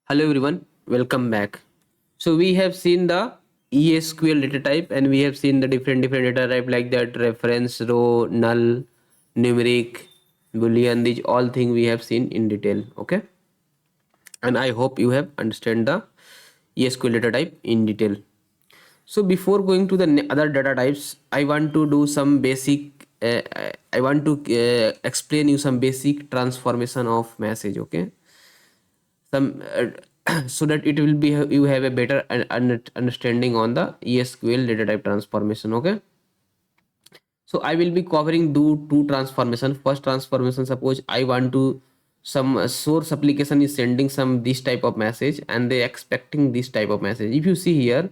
Hello everyone, welcome back. So we have seen the ESQL data type and we have seen the different data type like that reference, row, null, numeric, boolean, these all things we have seen in detail. Okay. And I hope you have understand the ESQL data type in detail. So before going to the other data types, I want to do some basic I want to explain you some basic transformation of message. Okay, some so that it will be you have a better understanding on the ESQL data type transformation. Okay, so I will be covering do two transformation. First transformation, suppose I want to some source application is sending some this type of message and they expecting this type of message. If you see here,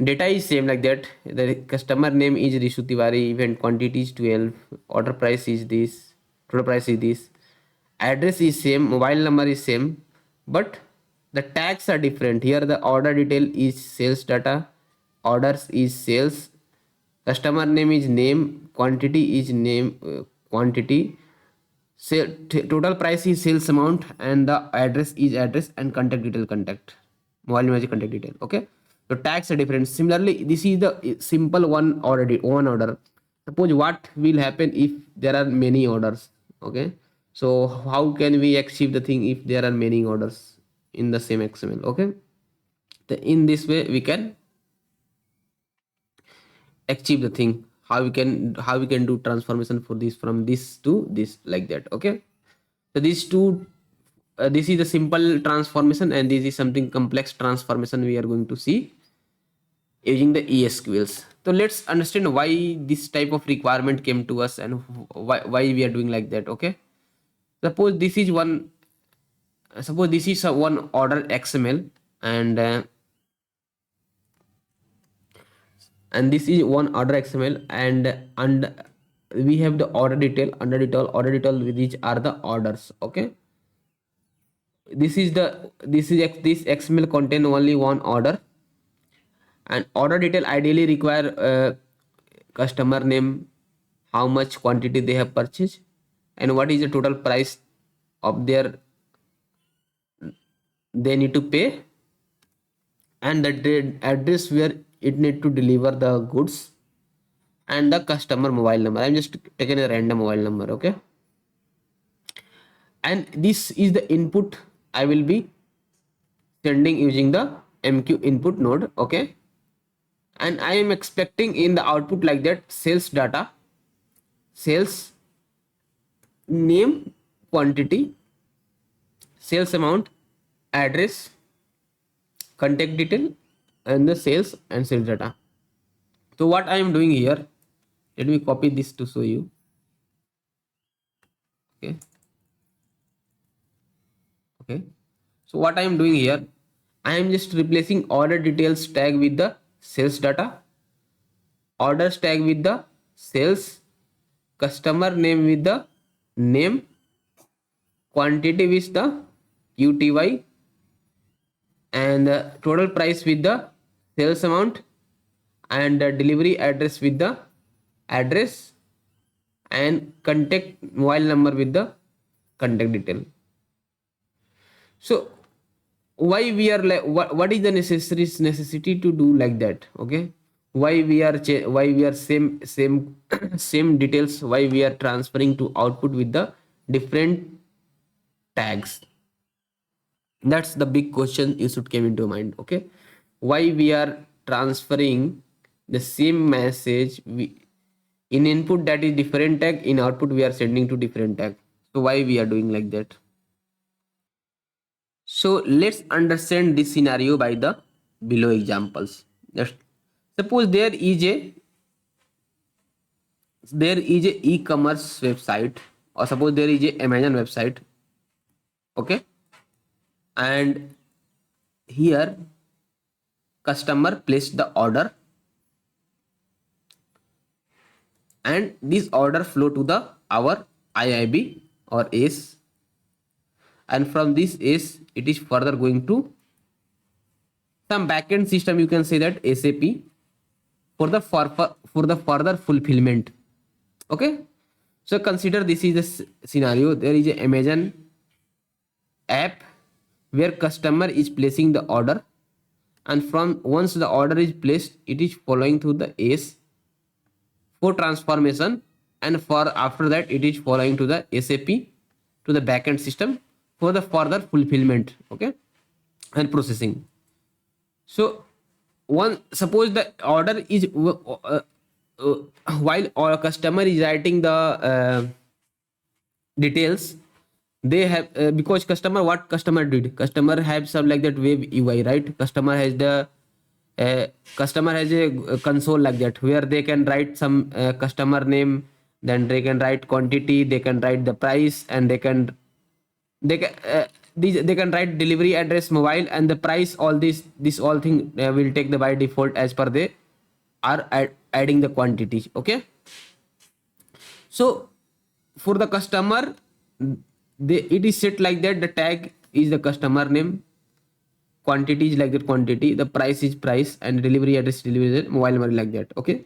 data is same like that. The customer name is Rishu Tiwari, event quantity is 12, order price is this, total price is this, address is same, mobile number is same, but the tags are different. Here the order detail is sales data, orders is sales, customer name is name, quantity is name, quantity, total price is sales amount, and the address is address, and contact detail contact, mobile number is contact detail. Okay, so tags are different. Similarly, this is the simple one order. Suppose what will happen if there are many orders. Okay, so how can we achieve the thing if there are many orders in the same XML? Okay, in this way we can achieve the thing. How we can do transformation for this from this to this like that. Okay, so these two, this is a simple transformation and this is something complex transformation we are going to see using the ESQLs. So let's understand why this type of requirement came to us and why we are doing like that. Okay, suppose this is one, suppose this is a one order XML, and this is one order XML, and we have the order detail, order detail, which are the orders. Okay, this XML contain only one order, and order detail ideally require customer name, how much quantity they have purchased, and what is the total price of their they need to pay, and the address where it need to deliver the goods, and the customer mobile number. I'm just taking a random mobile number. Okay, and this is the input I will be sending using the MQ input node. Okay, and I am expecting in the output like that sales data, sales name, quantity, sales amount, address, contact detail, and the sales and sales data. So what I am doing here, let me copy this to show you. Okay, okay, so what I am doing here, I am just replacing order details tag with the sales data, orders tag with the sales, customer name with the name, quantity with the UTY, and the total price with the sales amount, and the delivery address with the address, and contact mobile number with the contact detail. So why we are like, what is the necessity to do like that? Okay, why we are same same details, why we are transferring to output with the different tags? That's the big question you should came into mind. Okay, why we are transferring the same message in input that is different tag, in output we are sending to different tag? So why we are doing like that? So let's understand this scenario by the below examples. Just suppose there is a e-commerce website, or suppose there is a Amazon website. Okay, and here customer placed the order, and this order flow to the our IIB or ACE, and from this ACE it is further going to some backend system, you can say that SAP, for the further fulfillment. Okay, so consider this is the scenario. There is a Amazon app where customer is placing the order, and from once the order is placed, it is following through the S for transformation, and for after that it is following to the SAP to the backend system for the further fulfillment, okay, and processing. So one suppose the order is uh, while our customer is writing the details, they have because customer, what customer did, customer have some like that web UI, right? Customer has the uh, customer has a console like that where they can write some customer name, then they can write quantity, they can write the price, and they can they can write delivery address, mobile, and the price. All this all thing will take the by default as per they are adding the quantity, okay. So for the customer, they it is set like that, the tag is the customer name, quantity is like that quantity, the price is price, and delivery address delivery address, mobile number like that, okay.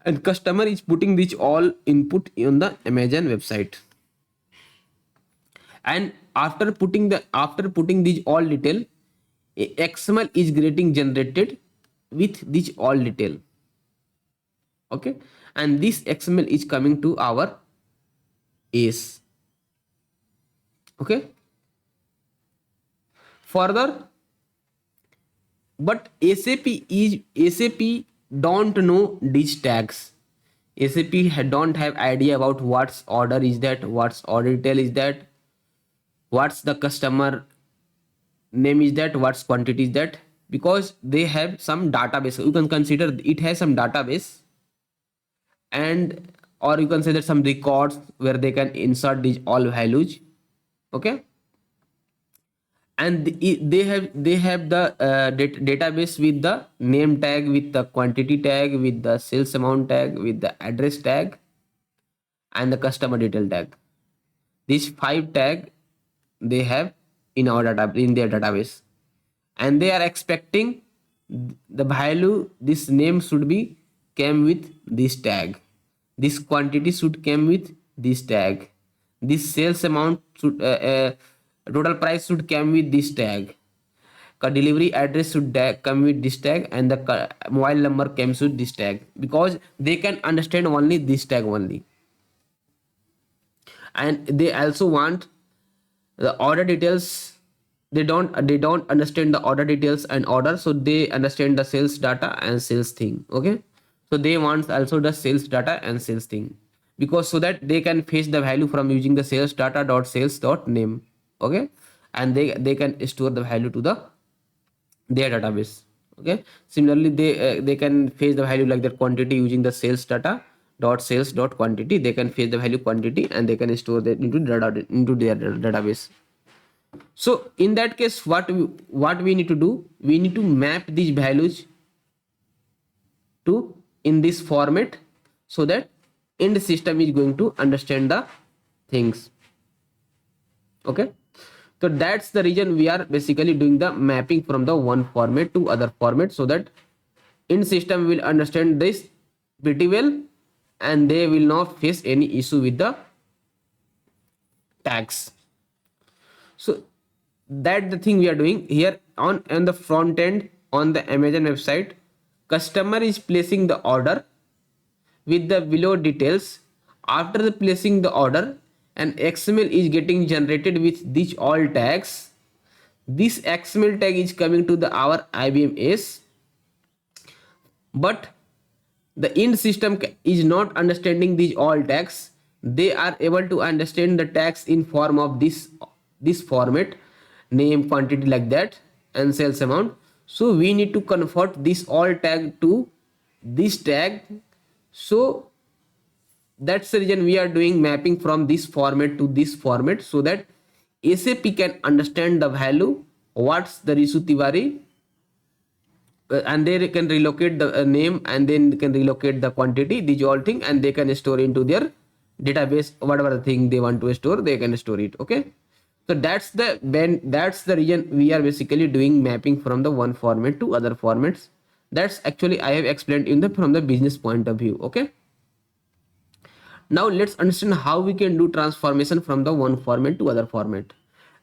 And customer is putting this all input on the Amazon website, and after putting these all detail, a XML is getting generated with this all detail, okay. And this XML is coming to our ACE, okay. Further, but SAP don't know these tags. SAP don't have idea about what's order is that, what's order detail is that, what's the customer name is that, what's quantity is that, because they have some database. You can consider it has some database, and or you can say that some records where they can insert these all values, okay. And they have the database with the name tag, with the quantity tag, with the sales amount tag, with the address tag, and the customer detail tag. These five tag they have in our data, in their database, and they are expecting the value, this name should be came with this tag, this quantity should came with this tag, this sales amount should total price should come with this tag, delivery address should come with this tag, and the mobile number comes with this tag, because they can understand only this tag only. And they also want the order details. They don't understand the order details and order, so they understand the sales data and sales thing, okay. So they want also the sales data and sales thing, because so that they can fetch the value from using the sales data dot sales dot name, okay. And they can store the value to the their database, okay. Similarly, they can fetch the value like the quantity using the sales data dot sales dot quantity, they can fetch the value quantity, and they can store that into their database. So in that case, what we need to do, we need to map these values to in this format, so that end system is going to understand the things, okay. So that's the reason we are basically doing the mapping from the one format to other format, so that end system will understand this pretty well, and they will not face any issue with the tags. So that the thing we are doing here on the front end on the Amazon website. Customer is placing the order with the below details. After the placing the order, an XML is getting generated with these all tags. This XML tag is coming to the our IBM ACE, but the end system is not understanding these all tags. They are able to understand the tags in form of this format, name, quantity like that, and sales amount. So we need to convert this all tag to this tag. So that's the reason we are doing mapping from this format to this format, so that SAP can understand the value, what's the Risu Tiwari, and they can relocate the name, and then they can relocate the quantity, these all thing, and they can store into their database, whatever the thing they want to store, they can store it, okay. So that's the reason we are basically doing mapping from the one format to other formats. That's actually I have explained in the from the business point of view, okay. Now let's understand how we can do transformation from the one format to other format.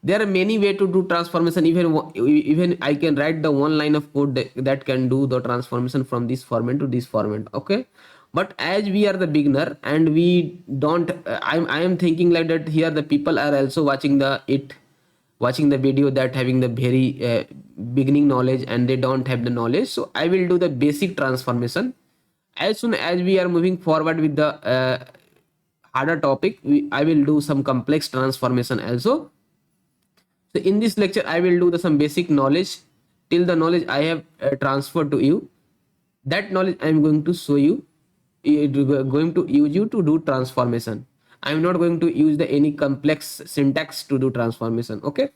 There are many way to do transformation. Even I can write the one line of code that can do the transformation from this format to this format. Okay, but as we are the beginner and we don't, I am thinking like that. Here the people are also watching the video that having the very beginning knowledge and they don't have the knowledge. So I will do the basic transformation. As soon as we are moving forward with the harder topic, I will do some complex transformation also. So in this lecture, I will do the some basic knowledge till the knowledge I have transferred to you. That knowledge I am going to show you. Going to use you to do transformation. I am not going to use the any complex syntax to do transformation. Okay.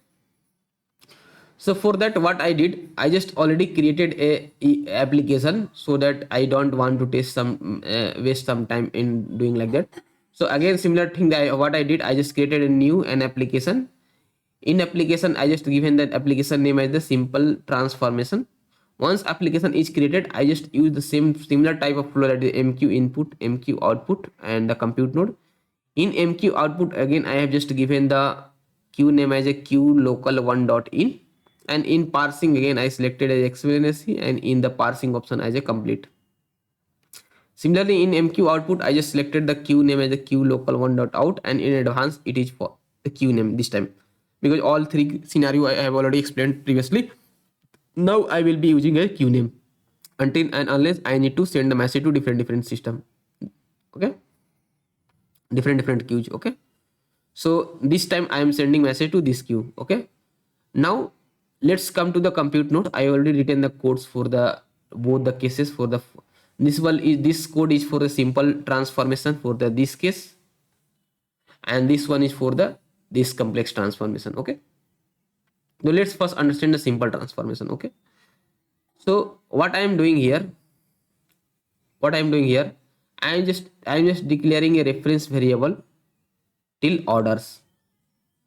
So for that, what I did, I just already created a application so that I don't want to taste some waste some time in doing like that. So again, similar thing that what I did, I just created a new an application. In application, I just given that application name as the simple transformation. Once application is created, I just use the same similar type of flow, that is MQ input, MQ output, and the compute node. In MQ output, again I have just given the queue name as a queue local one dot in, and in parsing again I selected as explainability, and in the parsing option as a complete. Similarly, in MQ output, I just selected the queue name as a queue local one dot out, and in advance it is for the queue name this time, because all three scenario I have already explained previously. Now I will be using a queue name until and unless I need to send the message to different system. Okay, different queues. Okay, so this time I am sending message to this queue. Okay, now let's come to the compute node. I already written the codes for the both the cases. For the this code is for the simple transformation for the this case, and this one is for the this complex transformation. Okay, so let's first understand the simple transformation. Okay, so what I am doing here, I am just declaring a reference variable till orders.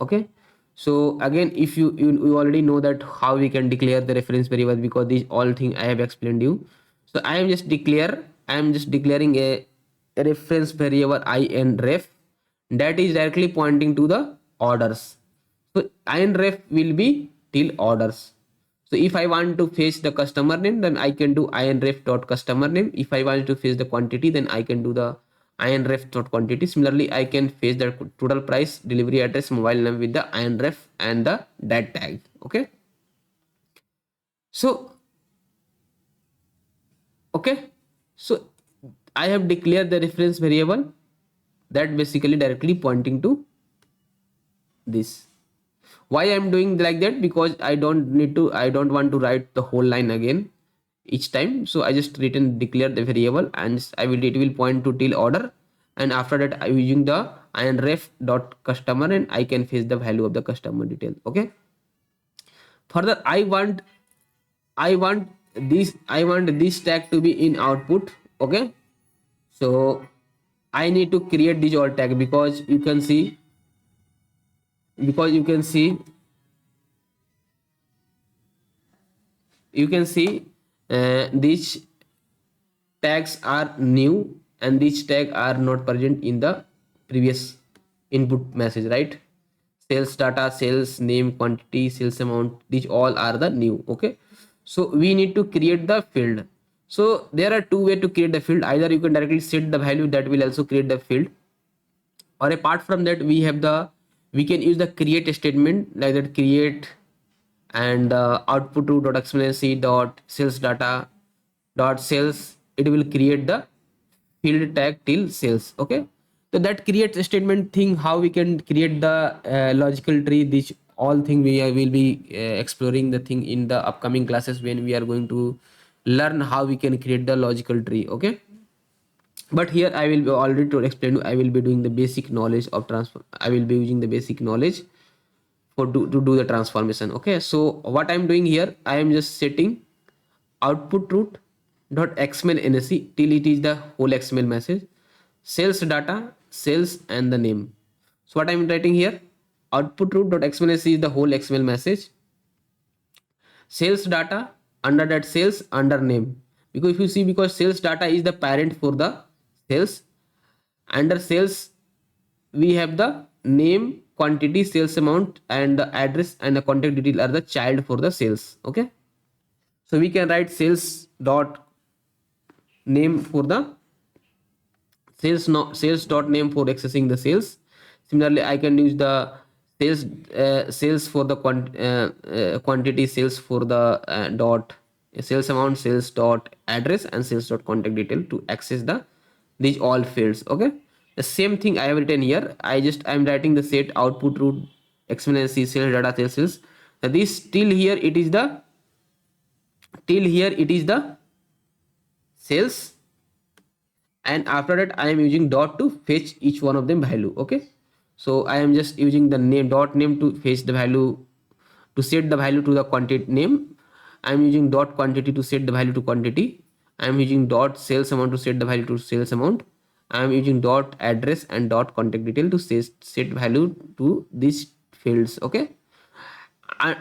Okay, so again, if you already know that how we can declare the reference variable, because these all thing I have explained you. So I am just declaring a reference variable inref that is directly pointing to the orders. So inref will be till orders. So if I want to fetch the customer name, then I can do inref dot customer name. If I want to fetch the quantity, then I can do the inref dot quantity. Similarly, I can fetch the total price, delivery address, mobile name with the inref and the dat tag. Okay. So okay. So I have declared the reference variable that basically directly pointing to this. Why I'm doing like that? Because I don't want to write the whole line again each time. So I just written declare the variable, and it will point to till order, and after that I'm using the inref dot customer, and I can fetch the value of the customer detail. Okay, further I want this tag to be in output. Okay, so I need to create this all tag, because you can see these tags are new and these tag are not present in the previous input message, right? Sales data, sales name, quantity, sales amount, these all are the new. Okay, so we need to create the field. So there are two way to create the field. Either you can directly set the value that will also create the field, or apart from that we can use the create statement, like that create and output to dot explanatory dot sales data dot sales. It will create the field tag till sales. Okay, so that create statement thing, how we can create the logical tree, this all thing will be exploring the thing in the upcoming classes, when we are going to learn how we can create the logical tree. Okay, but here I will be already to explain, I will be doing the basic knowledge of transfer. I will be using the basic knowledge to do the transformation. Okay, so what I'm doing here, I am just setting output root dot xml nsc till it is the whole xml message, sales data, sales and the name. So what I'm writing here, output root dot xml nsc is the whole xml message, sales data under that sales under name, because if you see, because sales data is the parent for the sales, under sales we have the name quantity, sales amount, and the address and the contact detail are the child for the sales. Okay, so we can write sales dot name for the sales, not sales dot name for accessing the sales. Similarly, I can use the sales for the quantity, sales for the dot sales amount, sales dot address, and sales dot contact detail to access the these all fields. Okay, the same thing I have written here. I'm writing the set output root exponential sales data sales. Now this till here it is the sales, and after that I am using dot to fetch each one of them value. Okay, so I am just using the name dot name to fetch the value, to set the value to the quantity name. I am using dot quantity to set the value to quantity. I am using dot sales amount to set the value to sales amount. I am using dot address and dot contact detail to set value to these fields. Okay,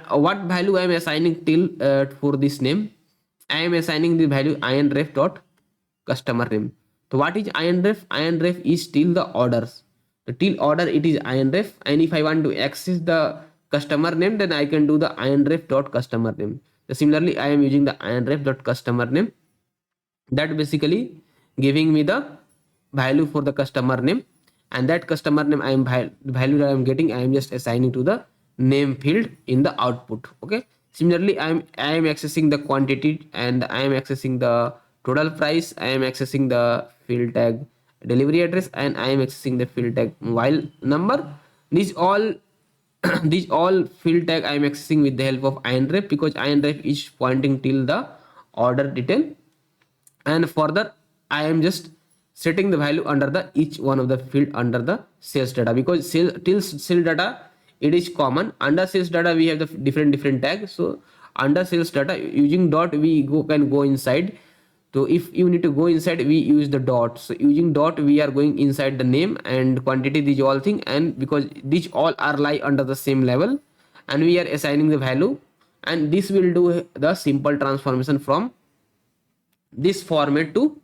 what value I am assigning till for this name? I am assigning the value inref dot customer name. So what is inref? Inref is till the orders. The till order it is inref, and if I want to access the customer name, then I can do the inref dot customer name. So similarly, I am using the inref dot customer name, that basically giving me the value for the customer name, and that customer name value that I am getting, I am just assigning to the name field in the output. Okay, similarly I am accessing the quantity, and I am accessing the total price. I am accessing the field tag delivery address, and I am accessing the field tag mobile number. These all these all field tag I am accessing with the help of inref, because inref is pointing till the order detail, and further I am just setting the value under the each one of the field under the sales data, because till sales data it is common. Under sales data we have the different tags. So under sales data, using dot we can go inside. So if you need to go inside, we use the dot. So using dot we are going inside the name and quantity, these all thing, and because these all are lie under the same level, and we are assigning the value, and this will do the simple transformation from this format to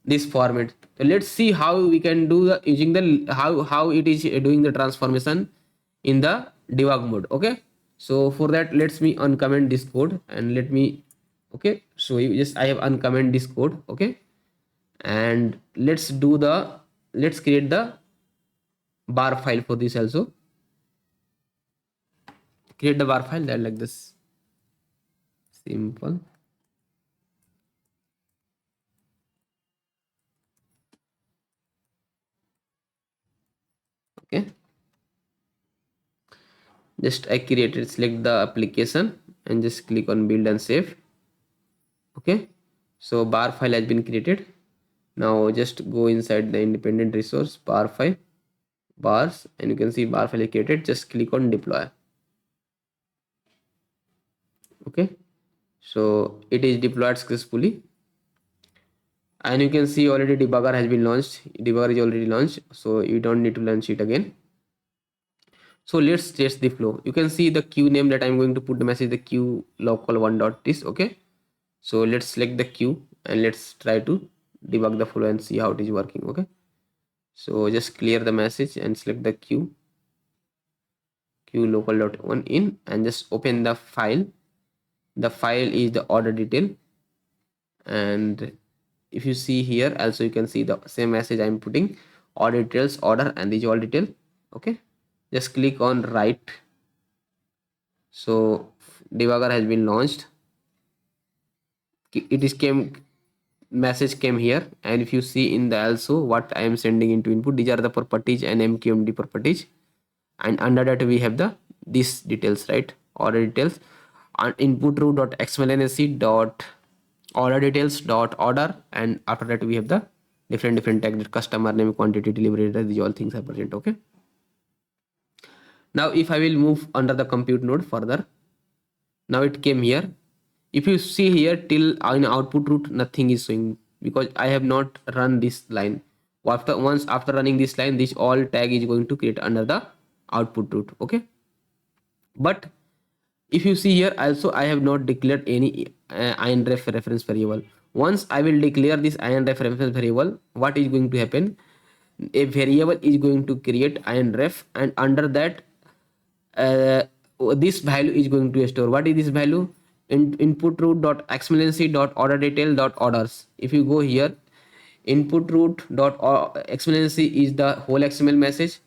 this format. So let's see how we can do the using the how it is doing the transformation in the debug mode. Okay, so for that, let's me uncomment this code, and let me, okay, so you just I have uncomment this code. Okay, and let's create the bar file for this also. Create the bar file that like this, simple. Okay, just I created, select the application, and just click on build and save. Okay, so bar file has been created. Now just go inside the independent resource bar file bars, and you can see bar file is created. Just click on deploy. Okay, so it is deployed successfully, and you can see already debugger has been launched. Debugger is already launched, so you don't need to launch it again. So let's test the flow. You can see the queue name that I'm going to put the message, the queue local one dot this. Okay, so let's select the queue, and let's try to debug the flow and see how it is working. Okay, so just clear the message and select the queue local dot one in, and just open the file. The file is the order detail, and if you see here also, you can see the same message I'm putting, order details, order, and these all detail. Okay, just click on write. So debugger has been launched. It is message came here, and if you see in the also what I am sending into input, these are the properties and mqmd properties, and under that we have the these details, right? Order details, and input root dot xmlnsc dot order details dot order, and after that we have the different tags, customer name, quantity, delivery, these all things are present. Okay, now if I will move under the compute node further, now it came here. If you see here, till in output root nothing is showing, because I have not run this line. After running this line, this all tag is going to create under the output root. Okay, but if you see here also, I have not declared any inref reference variable. Once I will declare this inref reference variable, what is going to happen? a variable is going to create inref, and under that uh, this value is going to store. What is this value? Input root dot excellency dot order detail dot orders. If you go here, input root dot excellency is the whole XML message.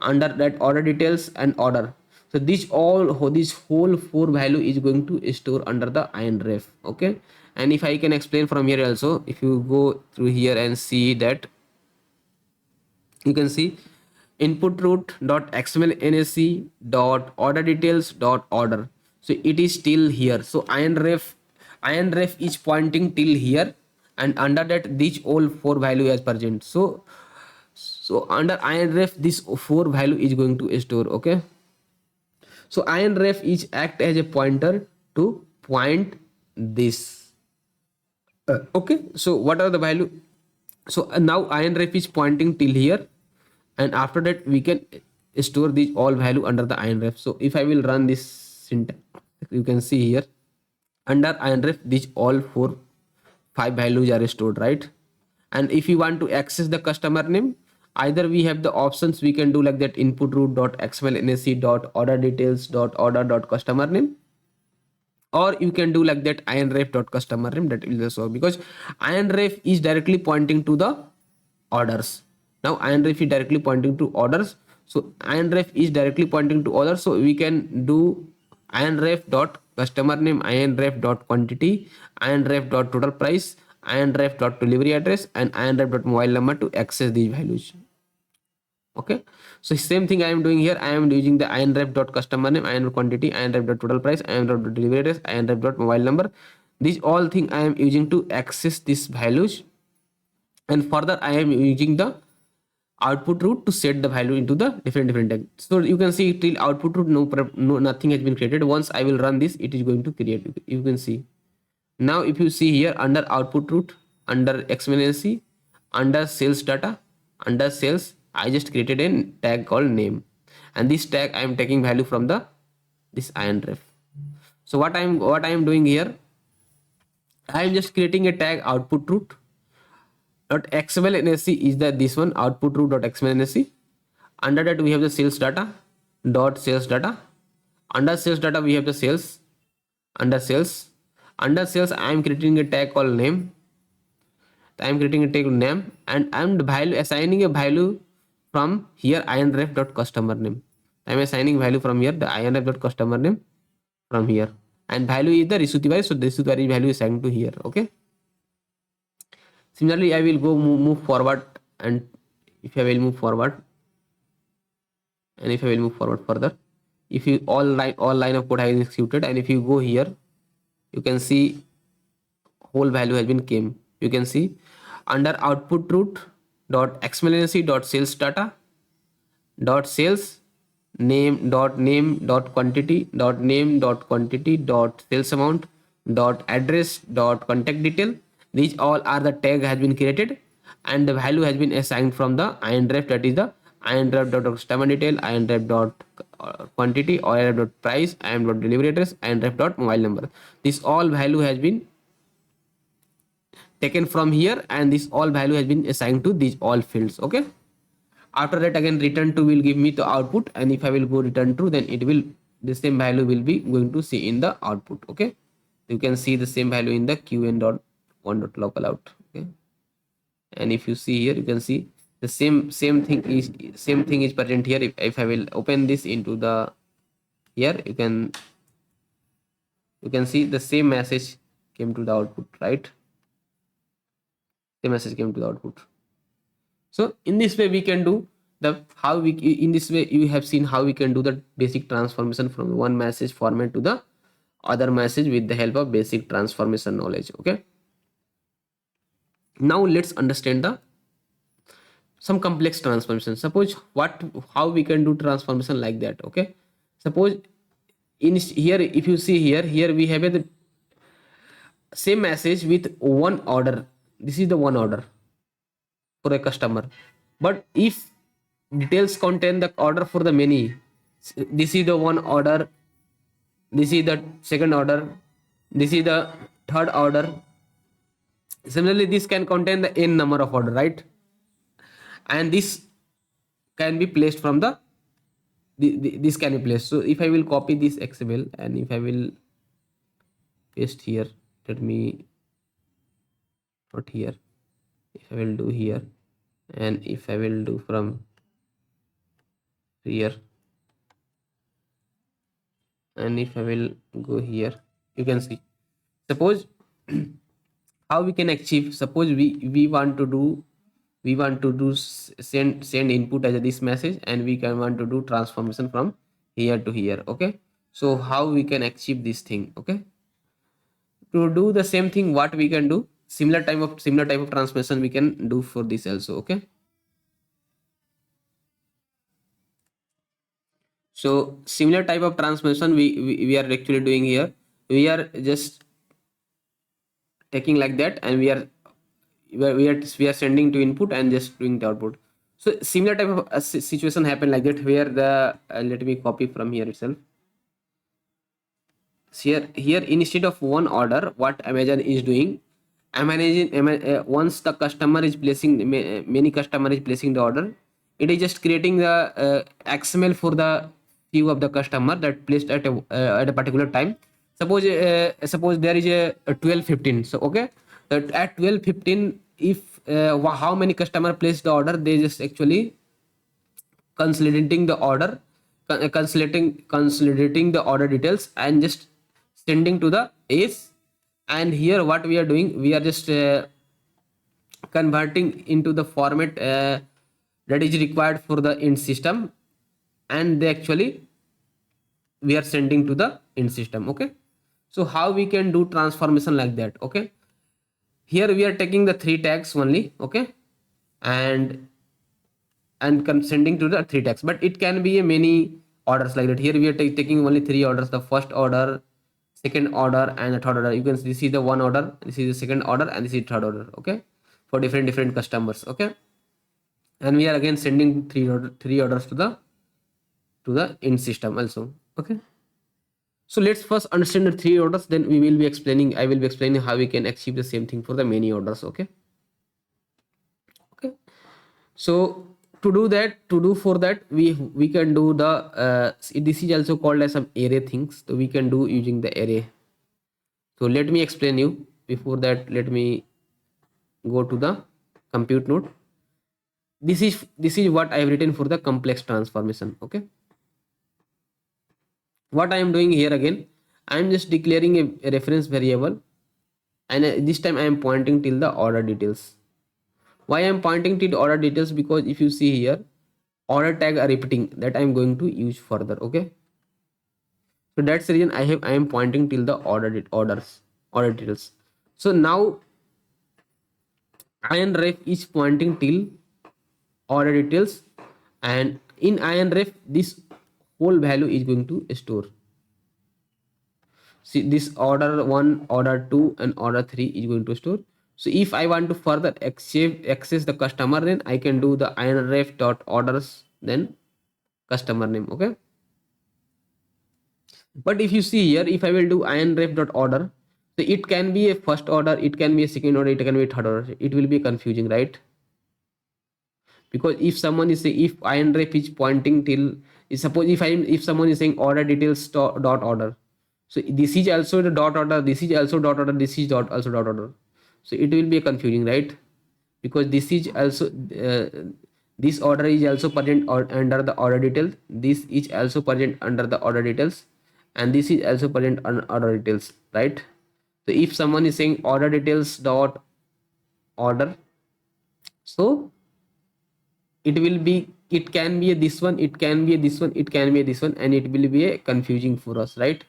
Under that, order details and order. So this whole four value is going to store under the inref. Okay, and if I can explain from here also, if you go through here and see that, you can see input root dot xml nsc dot order details dot order. So it is still here. So inref is pointing till here, and under that these all four value as present. So under inref this four value is going to store. Okay, so inref is act as a pointer to point this. Okay, so what are the value? So now inref is pointing till here, and after that we can store these all value under the inref. So if I will run this syntax, you can see here under inref these all four five values are stored, right? And if you want to access the customer name, either we have the options, we can do like that input root dot xml nsc dot order details dot order dot customer name, or you can do like that inref dot customer name. That will also, because inref is directly pointing to the orders. Now inref is directly pointing to orders, so inref is directly pointing to orders, so we can do inref dot customer name, inref dot quantity, inref dot total price, inref dot delivery address, and inref dot mobile number to access these values. Okay, so same thing I am doing here. I am using the inref dot customer name, inref quantity, inref dot total price, inref dot delivery address, inref dot mobile number. These all thing I am using to access these values, and further I am using the output root to set the value into the different tag. So you can see till output root no nothing has been created. Once I will run this, it is going to create. You can see now, if you see here under output root, under excellency, under sales data, under sales, I just created a tag called name, and this tag I am taking value from the this inref. So what I am doing here, I am just creating a tag output root dot xml nsc is the this one, output root dot xml nsc. Under that we have the sales data dot sales data. Under sales data we have the sales. Under sales I am creating a tag called name. I am creating a tag name, and I am value assigning a value from here inref dot customer name. I am assigning value from here the inref dot customer name from here, and value is the Risuti, so this value is assigned to here. Okay, similarly I will go move forward, and if I will move forward, and if I will move forward further, if you all line of code has been executed, and if you go here, you can see whole value has been came. You can see under output root dot excellency dot sales data dot sales name dot quantity dot sales amount dot address dot contact detail. These all are the tag has been created, and the value has been assigned from the inref, that is the inref dot customer detail, inref dot quantity, or inref dot price, inref dot delivery address, inref dot mobile number. This all value has been taken from here, and this all value has been assigned to these all fields. Okay, after that again return to will give me the output, and if I will go return true, then it will, the same value will be going to see in the output. Okay, you can see the same value in the qn dot one dot local out. Okay, and if you see here, you can see the same thing is present here. If I will open this into the here, you can see the same message came to the output, right? The message came to the output. So in this way we can do the how we, in this way you have seen how we can do the basic transformation from one message format to the other message with the help of basic transformation knowledge. Okay, now let's understand the some complex transformation. Suppose how we can do transformation like that. Okay, suppose in here, if you see here we have a same message with one order. This is the one order for a customer, but if details contain the order for the many, this is the one order, this is the second order, this is the third order. Similarly, this can contain the n number of order, right? and this can be placed from this can be placed. So if I will copy this XML and if I will paste here, let me not here, if I will do here, and if I will do from here, and if I will go here, you can see. Suppose how we can achieve, suppose we want to do, send input as this message, and we can want to do transformation from here to here. Okay, so how we can achieve this thing? Okay, to do the same thing, what we can do, similar type of transformation we can do for this also. Okay, so similar type of transformation we are actually doing here. We are just taking like that, and we are sending to input and just doing the output. So similar type of situation happen like that, where the let me copy from here itself. So here instead of one order, what Amazon is doing, once the customer is placing, many customer is placing the order, it is just creating the XML for the few of the customer that placed at a particular time. Suppose there is a 12:15. So okay, at 12:15, if how many customer placed the order, they just actually consolidating the order, consolidating the order details and just sending to the ace. And here what we are doing, we are just converting into the format that is required for the int system, and they actually we are sending to the int system. Okay, so how we can do transformation like that? Okay, here we are taking the three tags only. Okay, and sending to the three tags, but it can be a many orders like that. Here we are taking only three orders: the first order, second order, and the third order. You can see the one order, this is the second order, and this is the third order. Okay, for different customers. Okay, and we are again sending three orders to the in system also. Okay, so let's first understand the three orders, then I will be explaining how we can achieve the same thing for the many orders. Okay, okay. So to do for that, we can do the this is also called as some array things, so we can do using the array. So let me explain you. Before that, let me go to the compute node. This is what I have written for the complex transformation. Okay, what I am doing here, again I am just declaring a reference variable, and this time I am pointing till the order details. Why I am pointing to the order details? Because if you see here, order tag are repeating, that I am going to use further. Okay, so that's the reason I am pointing till the order details. So now inref is pointing till order details, and in inref this whole value is going to store. See, this order 1, order 2, and order 3 is going to store. So if I want to further access the customer, then I can do the inref dot orders, then customer name. Okay, but if you see here, if I will do inref dot order, so it can be a first order, it can be a second order, it can be a third order. It will be confusing, right? Because if someone is saying, if inref is pointing till, suppose if someone is saying order details dot order, so this is also the dot order, this is also dot order, this is also dot order, so it will be confusing, right? Because this is also this order is also present under the order detail, this is also present under the order details, and this is also present on order details, right? So if someone is saying order details dot order, so it can be a this one, it can be a this one, it can be a this one, and it will be a confusing for us, right?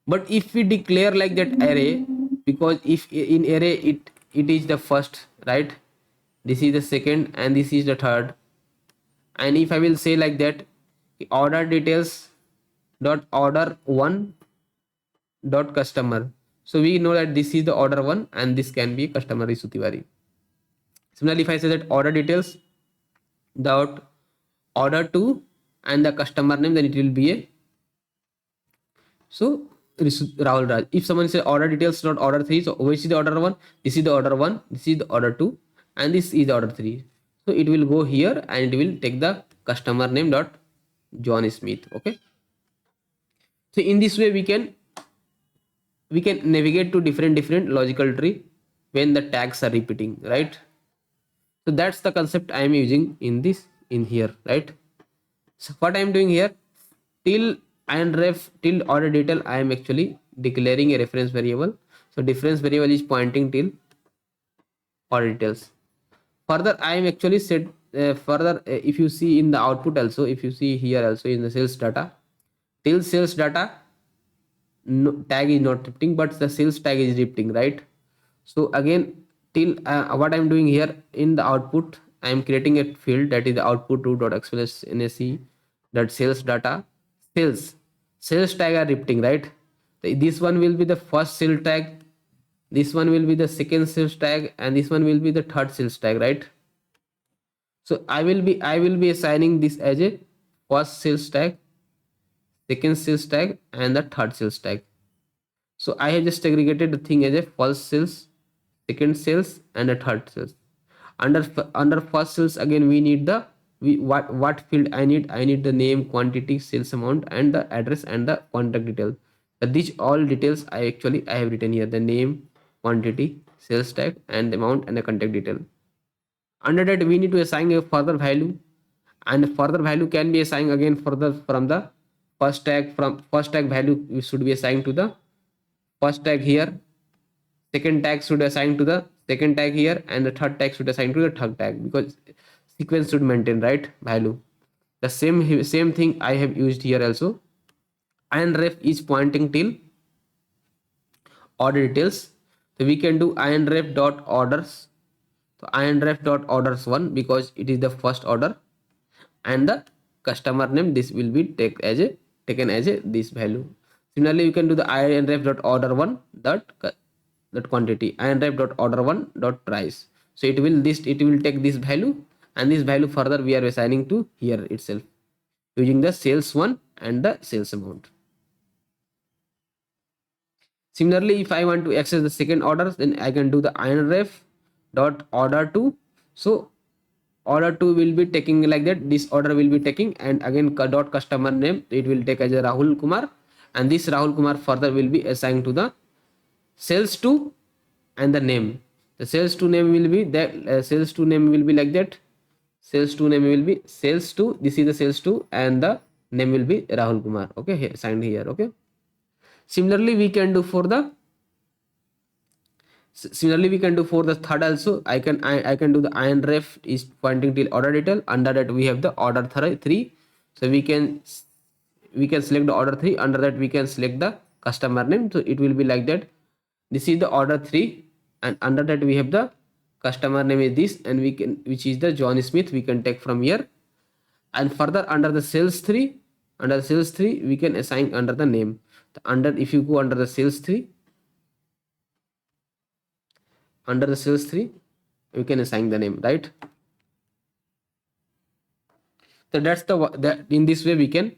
But if we declare like that array, because if in array it is the first, right, this is the second, and this is the third, and if I will say like that, order details dot order 1 dot customer, so we know that this is the order 1 and this can be customer is Sutiwari. Similarly, if I say that order details dot order 2 and the customer name, then it will be a, so Rahul Raj. If someone say order details dot order 3, so which is the order 1, this is the order 1, this is the order 2, and this is the order 3. So it will go here and it will take the customer name dot John Smith. Okay. So in this way we can navigate to different logical tree when the tags are repeating, right? So that's the concept I am using in this in here, right? So what I am doing here, till ref till order detail, I am actually declaring a reference variable. So difference variable is pointing till order details. Further I am actually set if you see in the output also, if you see here also in the sales data, till sales data, no, tag is not repeating but the sales tag is repeating, right? So again, till what I'm doing here in the output, I am creating a field that is the output root.express that sales data, sales tag are repeating, right? This one will be the first sales tag, this one will be the second sales tag, and this one will be the third sales tag, right? So I will be assigning this as a first sales tag, second sales tag, and the third sales tag. So I have just segregated the thing as a first sales, second sales, and a third sales. Under first sales, again we need the what field I need. I need the name, quantity, sales amount, and the address and the contact detail. These all details I have written here: the name, quantity, sales tag, and the amount and the contact detail. Under that we need to assign a further value, and further value can be assigned again further from the first tag. From first tag value we should be assigned to the first tag here, second tag should assign to the second tag here, and the third tag should assign to the third tag, because sequence should maintain, right, value. The same thing I have used here also. And ref is pointing till order details, so we can do inref dot orders. So inref dot orders 1, because it is the first order, and the customer name, this will be taken as a this value. Similarly you can do the inref dot order 1 that quantity, inref dot order 1 dot price. So it will take this value, and this value further we are assigning to here itself using the sales one and the sales amount. Similarly, if I want to access the second order, then I can do the inref dot order 2. So order 2 will be taking like that, this order will be taking, and again dot customer name, it will take as a Rahul Kumar, and this Rahul Kumar further will be assigned to the sales 2 and the name. The sales 2 name will be that sales 2 name will be like that, sales 2 name will be sales 2, this is the sales 2, and the name will be Rahul Kumar. Okay, here, signed here. Okay. Similarly we can do for the third also. I can do the inref is pointing till order detail. Under that we have the order 3. So we can select the order 3. Under that we can select the customer name. So it will be like that. This is the order 3, and under that we have the customer name is this, and which is the John Smith, we can take from here. And further under the sales 3, we can assign under the name. If you go under the sales 3, we can assign the name, right? So that's that in this way we can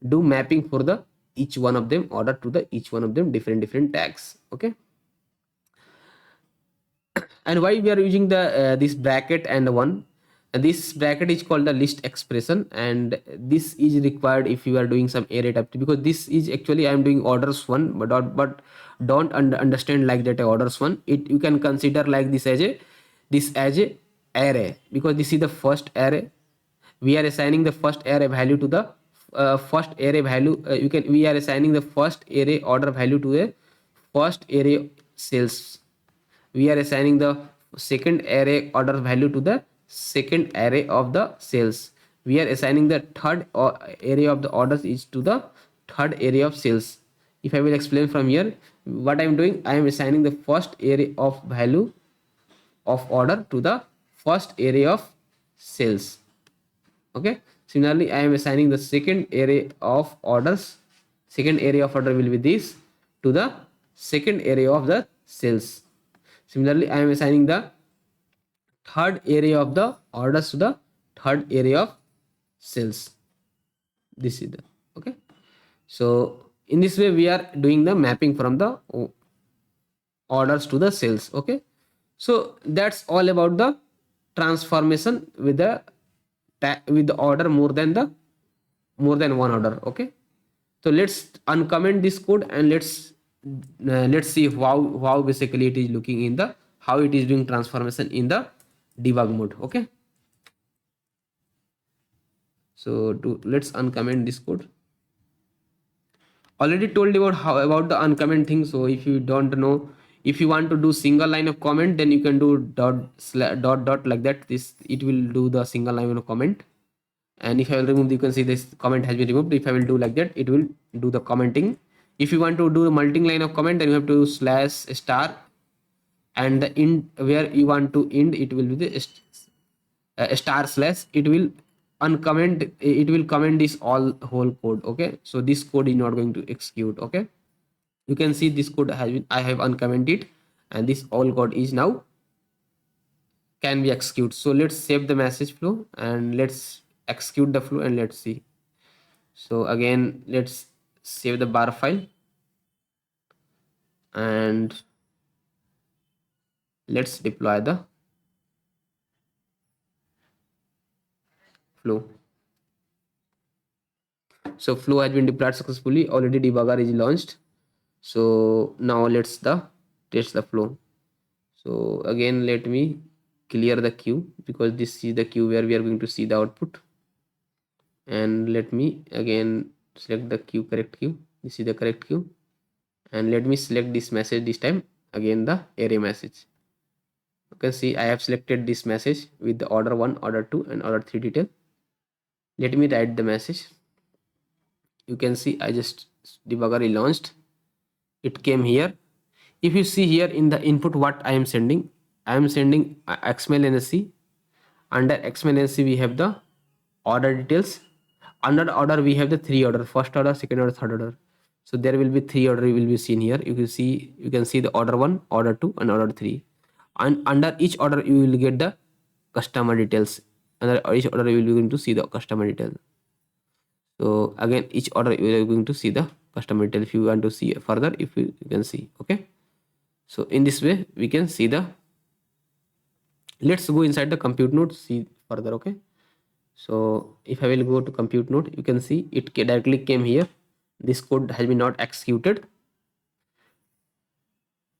do mapping for the each one of them order to the each one of them different tags. Okay. And why we are using the this bracket and one, and this bracket is called the list expression, and this is required if you are doing some array type, because this is actually I am doing orders one, but don't understand like that orders one. It you can consider like this as a array, because this is the first array. We are assigning the first array value to the first array value. We are assigning the first array order value to a first array sales. We are assigning the second array order value to the second array of the sales. We are assigning the third array of the orders is to the third array of sales. If I will explain from here, what I am doing, I am assigning the first array of value of order to the first array of sales. Okay. Similarly, I am assigning the second array of orders. Second array of order will be this to the second array of the sales. Similarly, I am assigning the third array of the orders to the third array of sales. This is the okay. So in this way we are doing the mapping from the orders to the sales. Okay. So that's all about the transformation with the order more than one order. Okay, so let's uncomment this code and let's see how basically it is looking in the how it is doing transformation in the debug mode. Okay, so let's uncomment this code. Already told about how about the uncomment thing. So if you don't know, if you want to do single line of comment, then you can do dot like that. This it will do the single line of comment. And if I will remove, you can see this comment has been removed. If I will do like that, it will do the commenting. If you want to do the multi line of comment, then you have to slash star, and the end where you want to end, it will be the star slash. It will uncomment, it will comment this all whole code. Okay, so this code is not going to execute. Okay, you can see this code has been, I have uncommented, and this all code is now can be executed. So let's save the message flow and let's execute the flow and let's see. So again, let's save the bar file and let's deploy the flow. So flow has been deployed successfully. Already debugger is launched. So now let's test the flow. So again, let me clear the queue because this is the queue where we are going to see the output. And let me again select the queue, correct queue. This is the correct queue. And let me select this message this time, again the array message. You can see I have selected this message with the order 1, order 2 and order 3 detail. Let me write the message. You can see I just debugger is launched. It came here. If you see here in the input what I am sending XML NSC. Under XML NSC we have the order details. Under order we have the 3 order, first order, second order, third order. So there will be 3 order will be seen here. You can see the order 1, order 2 and order 3. And under each order you will get the customer details. Under each order you will be going to see the customer detail. So again each order you are going to see the customer detail. If you want to see further, if you can see. Okay, so in this way we can see the, let's go inside the compute node, see further. Okay, so if I will go to compute node, you can see it directly came here. This code has been not executed.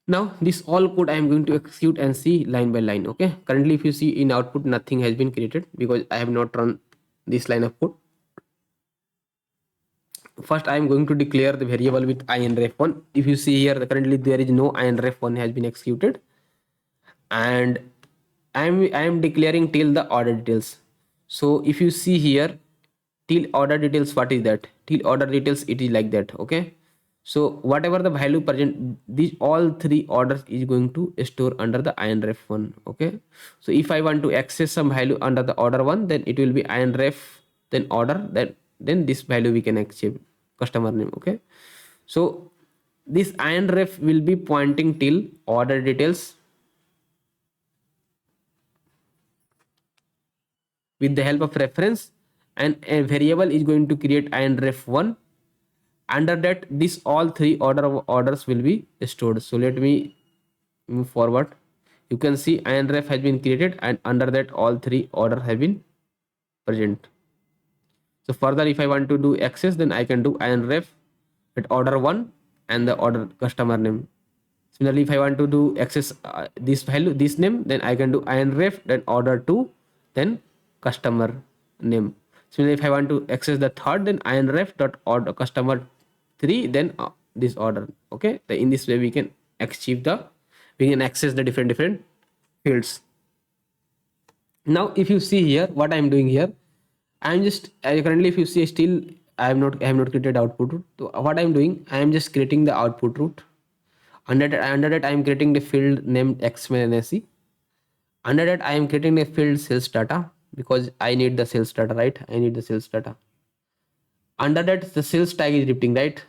Now this all code I am going to execute and see line by line. Okay, currently if you see in output nothing has been created because I have not run this line of code. First I am going to declare the variable with inref1. If you see here, currently there is no inref1 has been executed, and I am declaring till the order details. So if you see here, till order details, what is that? Till order details, it is like that. Okay, so whatever the value present, these all 3 orders is going to store under the inref1. Okay, so if I want to access some value under the order 1, then it will be inref then order, then this value we can achieve customer name. Okay, so this inref will be pointing till order details with the help of reference, and a variable is going to create inref1. Under that this all 3 orders will be stored. So let me move forward. You can see inref has been created, and under that all 3 orders have been present. So further if I want to do access, then I can do inref at order 1 and the order customer name. Similarly, if I want to do access this value, this name, then I can do inref then order 2 then customer name. Similarly, if I want to access the third, then inref dot order customer 3 then this order. Okay, in this way we can we can access the different fields. Now if you see here what I am doing here, I am just currently, if you see, still I have not created output route. So what I am doing, I am just creating the output route. Under that I am creating the field named xmlnsc. Under that I am creating a field sales data because I need the sales data, right? I need the sales data. Under that the sales tag is repeating, right?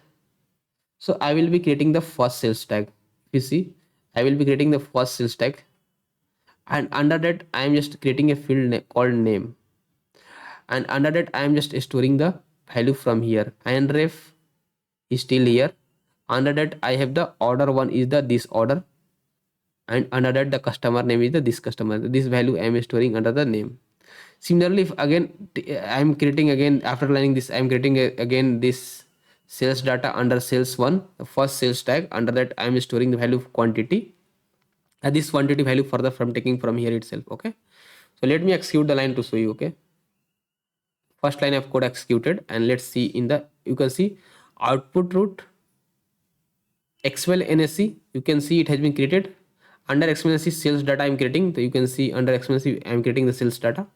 So I will be creating the first sales tag. You see, I will be creating the first sales tag, and under that I am just creating a field called name, and under that I am just storing the value from here. Inref is still here. Under that I have the order 1 is the this order, and under that the customer name is the this customer, this value I am storing under the name. Similarly, if again I am creating again, after learning this, I am creating again this sales data under sales one, the first sales tag. Under that I am storing the value of quantity, and this quantity value further from taking from here itself. Okay, so let me execute the line to show you. Okay, first line of code executed, and let's see in the, you can see output root XML NSC, you can see it has been created. Under XML NSC sales data I am creating, so you can see under XML NSC I am creating the sales data.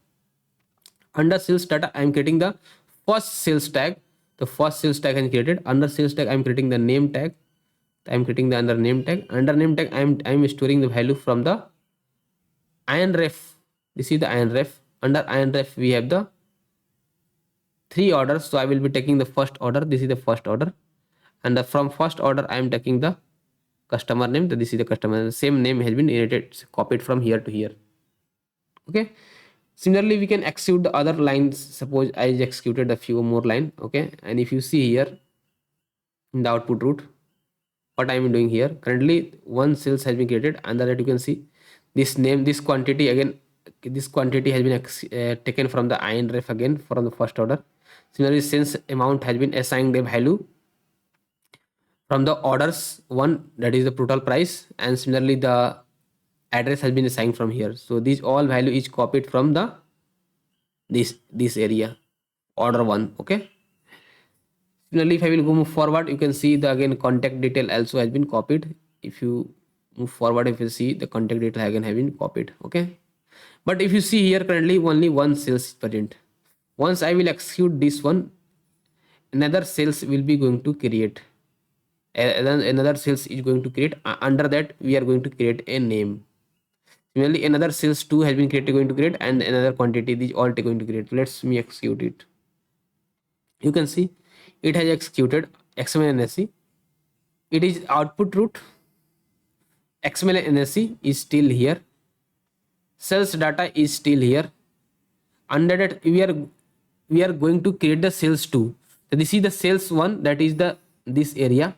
Under sales data I am creating the first sales tag, the first sales tag I am created. Under sales tag I am creating the name tag, I am creating the under name tag. Under name tag I am storing the value from the INREF. This is the INREF. Under INREF we have the three orders, so I will be taking the first order. This is the first order, and from first order I am taking the customer name. So this is the customer, same name has been inherited, copied from here to here. Okay, similarly we can execute the other lines. Suppose I executed a few more line. Okay, and if you see here in the output route, what I am doing here, currently one sales has been created. Under that you can see this name, this quantity again, this quantity has been taken from the INREF again from the first order. Similarly, since amount has been assigned a value from the orders one, that is the total price, and similarly the address has been assigned from here. So this all value is copied from the this area, order one. Okay, similarly if I will go move forward, you can see the again contact detail also has been copied. If you move forward, if you see the contact detail again have been copied. Okay, but if you see here currently only one sales is present. Once I will execute this one, another sales will be going to create, another sales is going to create. Under that we are going to create a name. Similarly, another sales 2 has been created, going to create, and another quantity, these all going to create. Let's me execute it. You can see it has executed XML NSC. It is output root. XML NSC is still here. Sales data is still here. Under that we are going to create the sales 2. So this is the sales 1, that is the this area.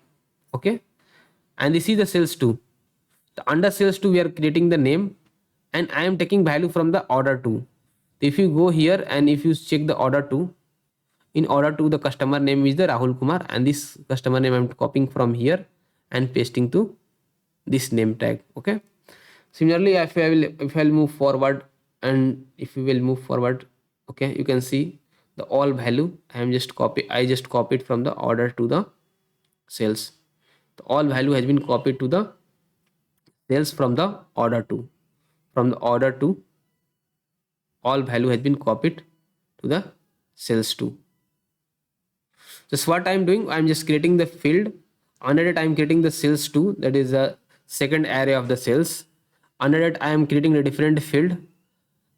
Okay, and this is the sales 2. The under sales 2 we are creating the name, and I am taking value from the order 2. If you go here and if you check the order 2, in order 2 the customer name is the Rahul Kumar, and this customer name I am copying from here and pasting to this name tag. Okay, similarly if I will move forward, and if you will move forward, okay, you can see the all value I just copied from the order to the sales. The all value has been copied to the sales from the order to, from the order to all value has been copied to the sales to. Just what I'm doing, I'm just creating the field. Under it I'm creating the sales 2, that is the second array of the sales. Under it I am creating a different field,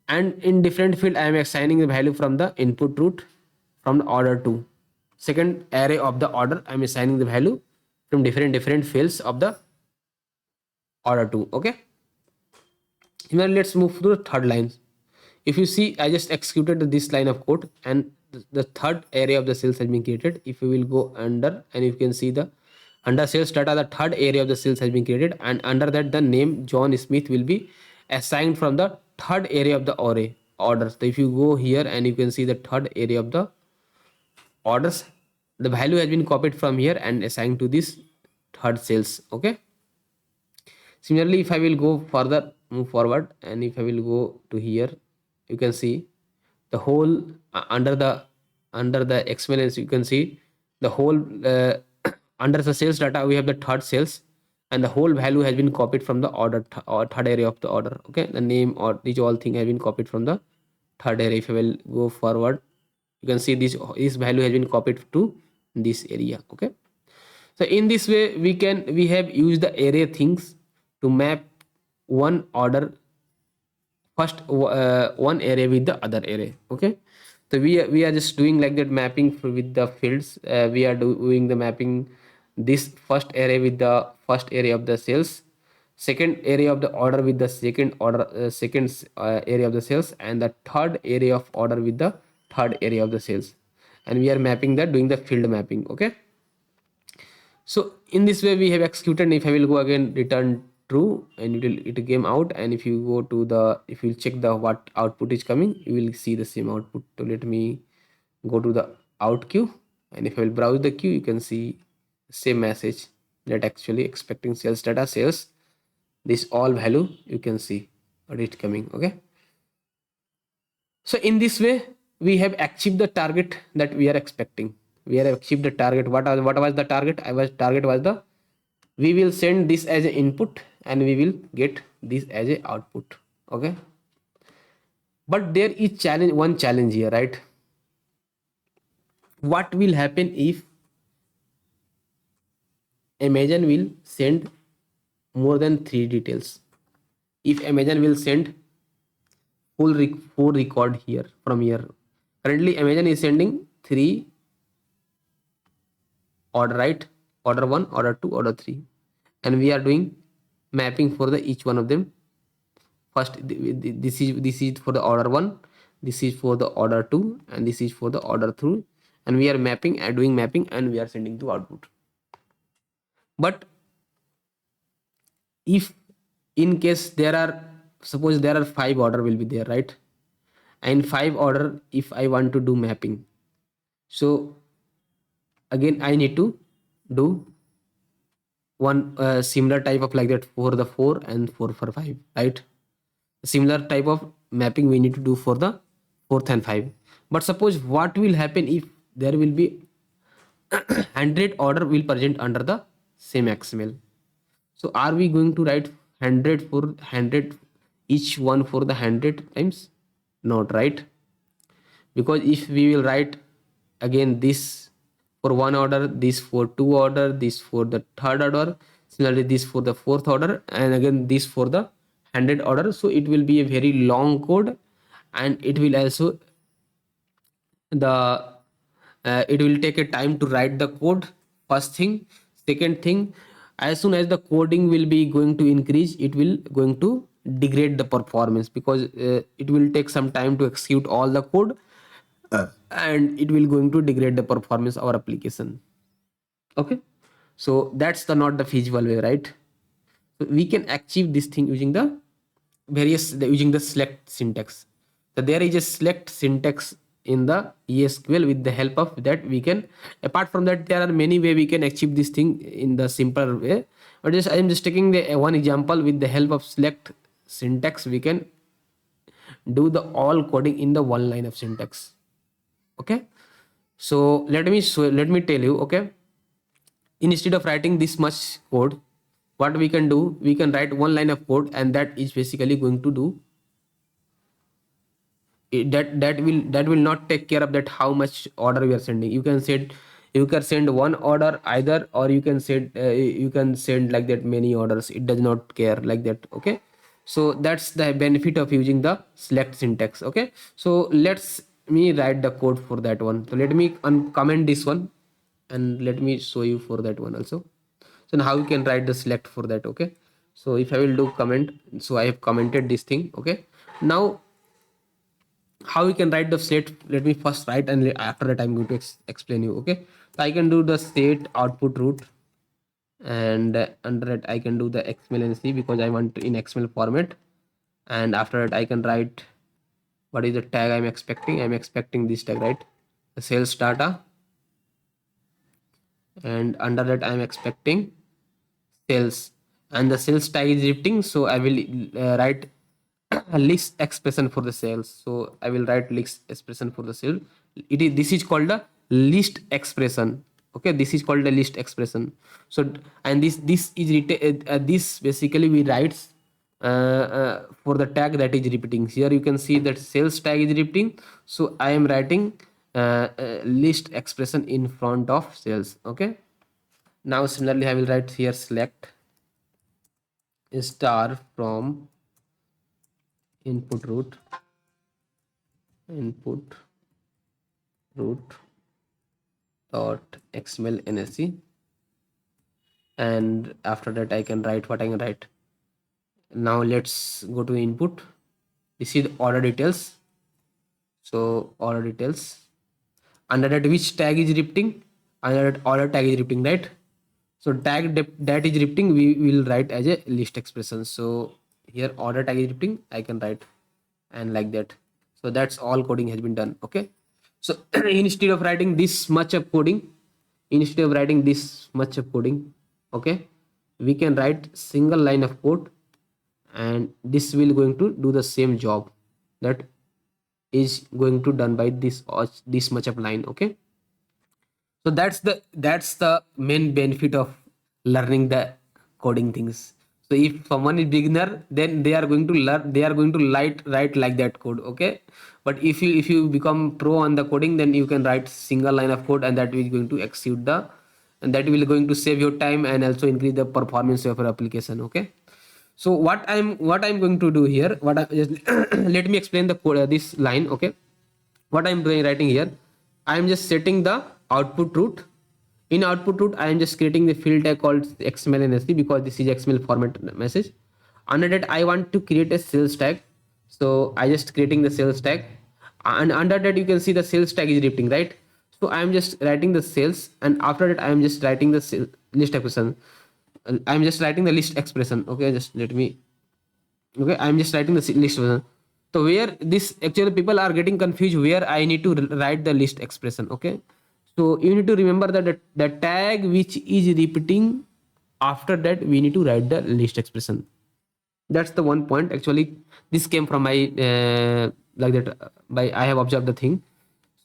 and in different field I am assigning the value from the input root from the order to second array of the order. I'm assigning the value from different fields of the order to. Okay, now let's move to the third line. If you see, I just executed this line of code, and the third array of the sales has been created. If you will go under, and you can see the under sales data, the third area of the sales has been created, and under that the name John Smith will be assigned from the third area of the array orders. So if you go here and you can see the third area of the orders, the value has been copied from here and assigned to this third sales. Okay, similarly if I will go further, move forward, and if I will go to here, you can see the whole under the XML, you can see the whole under the sales data we have the third sales, and the whole value has been copied from the order or third area of the order. Okay, the name or these all thing has been copied from the third area. If I will go forward, you can see this value has been copied to this area. Okay, so in this way we have used the array things to map one order, first one array with the other array. Okay, so we are just doing like that mapping with the fields. We are doing the mapping this first array with the first array of the sales, second area of the order with the second order second area of the sales, and the third area of order with the third area of the sales, and we are mapping that, doing the field mapping. Okay, so in this way we have executed. If I will go again return true, and it came out. And if you go to the, if you check the what output is coming, you will see the same output. So let me go to the out queue, and if I will browse the queue, you can see same message that actually expecting sales data, sales, this all value you can see what is coming. Okay, so in this way we have achieved the target that we are expecting. We have achieved the target. What was the target? I was target was the, we will send this as an input and we will get this as a output. Okay, but there is challenge, one challenge here, right? What will happen if Amazon will send more than three details? If Amazon will send full record here from here, currently Amazon is sending three order, right? Order 1, order 2, order 3, and we are doing mapping for the each one of them. First, this is for the order 1, this is for the order 2, and this is for the order 3, and we are mapping and doing mapping, and we are sending to output. But if in case there are, suppose there are 5 order will be there, right? And 5 order, if I want to do mapping, so again I need to do one similar type of like that for the 4 and 4 for 5, right? Similar type of mapping we need to do for the fourth and 5. But suppose what will happen if there will be 100 order will present under the same XML? So are we going to write 100 for 100, each one for the 100 times? Not, right? Because if we will write again this for one order, this for two order, this for the third order, similarly this for the fourth order, and again this for the 100 order, so it will be a very long code, and it will also the it will take a time to write the code, first thing. Second thing, as soon as the coding will be going to increase, it will going to degrade the performance, because it will take some time to execute all the code, and it will going to degrade the performance of our application. Okay, so that's the not the feasible way, right? So we can achieve this thing using the using the select syntax. So there is a select syntax in the ESQL. With the help of that, we can, apart from that, there are many way we can achieve this thing in the simpler way. But just I am just taking the one example. With the help of select syntax, we can do the all coding in the one line of syntax. Okay, so let me tell you. Okay, instead of writing this much code, what we can do, we can write one line of code, and that is basically going to do that will not take care of that how much order we are sending. You can send, you can send one order either, or you can send like that many orders, it does not care like that. Okay, so that's the benefit of using the select syntax. Okay, so let's me write the code for that one. So let me comment this one, and let me show you for that one also. So now you can write the select for that. Okay, so if I will do comment, so I have commented this thing. Okay, now how we can write the state, let me first write, and after that I'm going to explain you. Okay, so I can do the state output root, and under it I can do the XML and C, because I want in XML format. And after that I can write what is the tag I'm expecting. I'm expecting this tag, right? The sales data, and under that I'm expecting sales, and the sales tag is repeating, so I will write a list expression for the sales. So I will write list expression for the sale. It is, this is called the list expression. Okay, this is called the list expression. So and this is this basically we write for the tag that is repeating. Here you can see that sales tag is repeating, so I am writing list expression in front of sales. Okay, now similarly I will write here select star from input root, input root dot xml nsc, and after that I can write what I can write. Now let's go to input. This is order details. So order details, under that which tag is repeating, under that order tag is repeating, right? So tag that is repeating we will write as a list expression. So here order tag is repeating, I can write and like that. So that's all coding has been done. Okay. So instead of writing this much of coding, instead of writing this much of coding, okay, we can write single line of code, and this will going to do the same job that is going to done by this or this much of line. Okay. So that's the main benefit of learning the coding things. So if someone is beginner, then they are going to learn, they are going to write like that code. Okay. But if you become pro on the coding, then you can write single line of code, and that is going to execute the, and that will going to save your time and also increase the performance of your application. Okay. So what I'm going to do here, what I just let me explain the code, this line. Okay. What I'm doing writing here, I'm just setting the output root. In output root, I am just creating the field tag called XML and SD, because this is XML format message. Under that, I want to create a sales tag. So I just creating the sales tag, and under that you can see the sales tag is repeating, right? So I am just writing the sales, and after that I am just writing the list expression. I'm just writing the list expression. Okay, just let me. Okay, I'm just writing the list version. So where this actually people are getting confused, where I need to write the list expression. Okay, so you need to remember that the tag which is repeating, after that we need to write the list expression. That's the one point. Actually this came from my like that by I have observed the thing.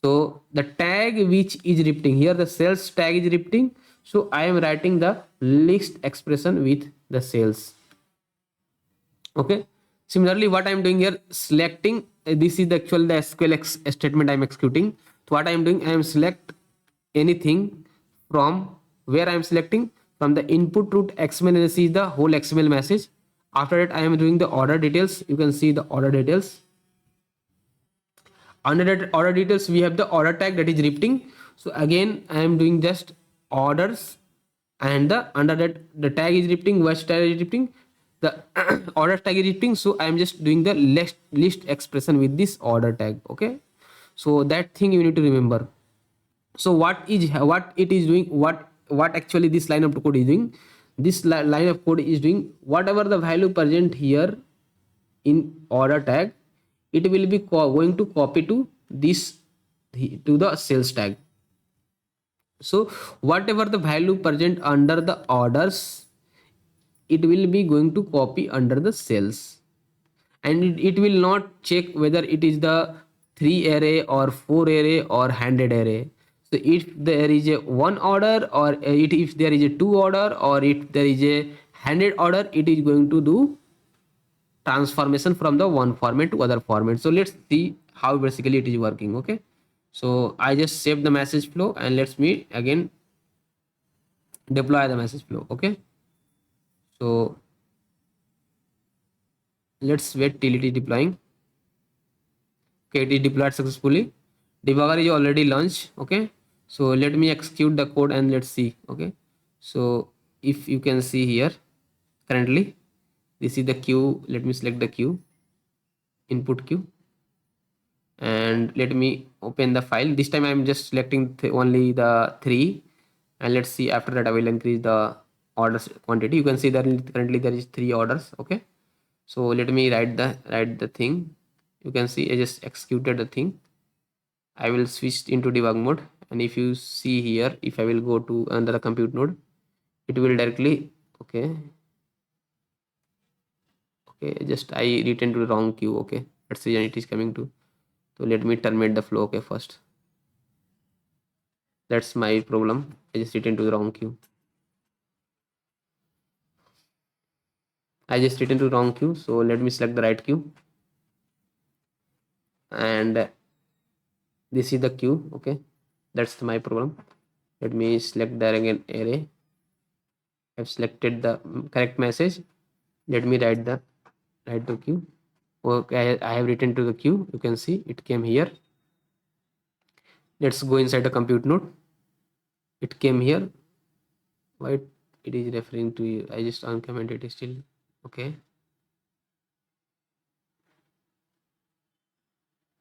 So the tag which is repeating here, the sales tag is repeating, so I am writing the list expression with the sales. Okay. Similarly, what I'm doing here, selecting, this is the actual the SQL statement I'm executing. So what I'm doing, I am select anything from where I'm selecting from the input root XML, and see the whole XML message. After that, I am doing the order details. You can see the order details. Under that order details, we have the order tag that is repeating. So again I am doing just orders, and the under that the tag is repeating, which tag is repeating, the order tag is repeating. So I am just doing the list expression with this order tag. Okay. So that thing you need to remember. So what it is doing, what actually this line of code is doing, this line of code is doing whatever the value present here in order tag, it will be going to copy to this, to the sales tag. So whatever the value present under the orders, it will be going to copy under the sales, and it will not check whether it is the 3 array or 4 array or 100 array. So if there is a one order, or if there is a two order, or if there is a 100 order, it is going to do transformation from the one format to other format. So let's see how basically it is working. Okay. So I just save the message flow, and let's me again deploy the message flow. Okay. So let's wait till it is deploying. Okay, it is deployed successfully. Debugger is already launched. Okay. So let me execute the code and let's see. Okay. So if you can see here, currently this is the queue. Let me select the queue, input queue, and let me open the file. This time I'm just selecting only the 3, and let's see after that I will increase the orders quantity. You can see that currently there is 3 orders. Okay. So let me write the thing. You can see I just executed the thing. I will switch into debug mode, and if you see here, if I will go to under the compute node, it will directly, okay, just I returned to the wrong queue. Okay, let's see, and it is coming to. So let me terminate the flow. Okay, first. That's my problem. I just returned to the wrong queue. I just returned to the wrong queue. So let me select the right queue. And this is the queue. Okay. That's my problem. Let me select the again array. I've selected the correct message. Let me write the queue. Okay, I have written to the queue. You can see it came here. Let's go inside the compute node. It came here. Why it is referring to you? I just uncommented it still. Okay.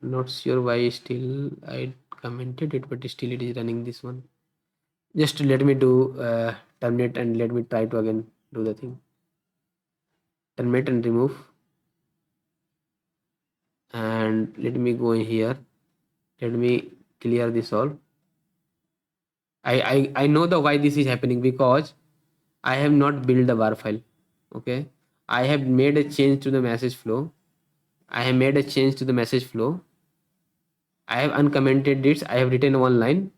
Not sure why still I commented it, but still it is running this one. Just let me do terminate and let me try to again do the thing. Terminate and remove, and let me go in here. Let me clear this all. I know the why this is happening, because I have not built the bar file. Okay, I have made a change to the message flow. I have made a change to the message flow. I have uncommented it. I have written one line,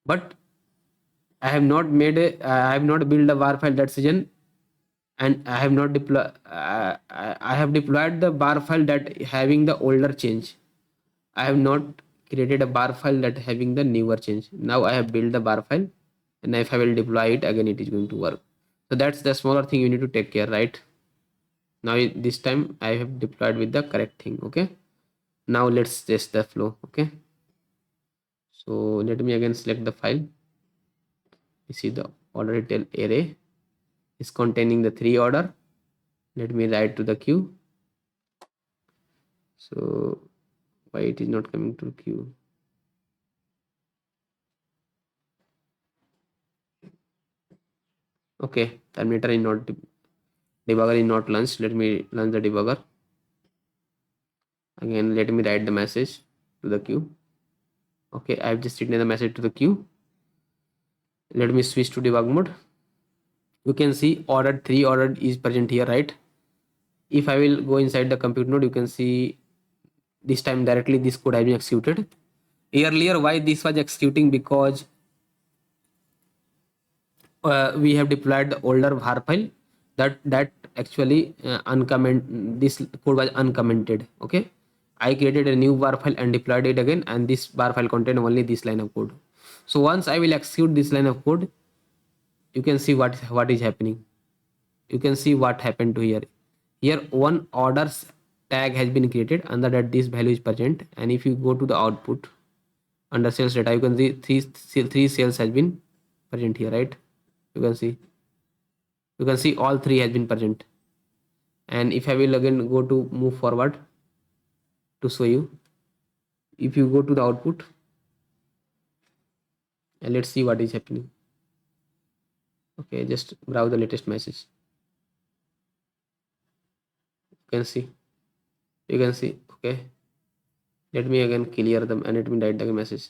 but I have not made a. I have not built a bar file decision, and I have not deploy. I have deployed the bar file that having the older change. I have not created a bar file that having the newer change. Now I have built the bar file, and if I will deploy it again, it is going to work. So that's the smaller thing you need to take care, right? Now this time I have deployed with the correct thing. Okay. Now let's test the flow. Okay. So let me again select the file. You see the order detail array is containing the 3 order. Let me write to the queue. So why it is not coming to queue? Okay, terminator is not, debugger is not launched. Let me launch the debugger. Again, let me write the message to the queue. Okay, I have just written the message to the queue. Let me switch to debug mode. You can see ordered 3 ordered is present here, right? If I will go inside the compute node, you can see this time directly this code has been executed. Earlier, why this was executing? Because we have deployed the older var file that actually uncomment, this code was uncommented. Okay, I created a new var file and deployed it again, and this var file contain only this line of code. So once I will execute this line of code, you can see what is happening. You can see what happened to here. Here one orders tag has been created under that this value is present, and if you go to the output under sales data, you can see three sales has been present here, right? You can see, all three has been present. And if I will again go to move forward to show you, if you go to the output and let's see what is happening. Okay, just browse the latest message. You can see. Okay, let me again clear them and let me write the message.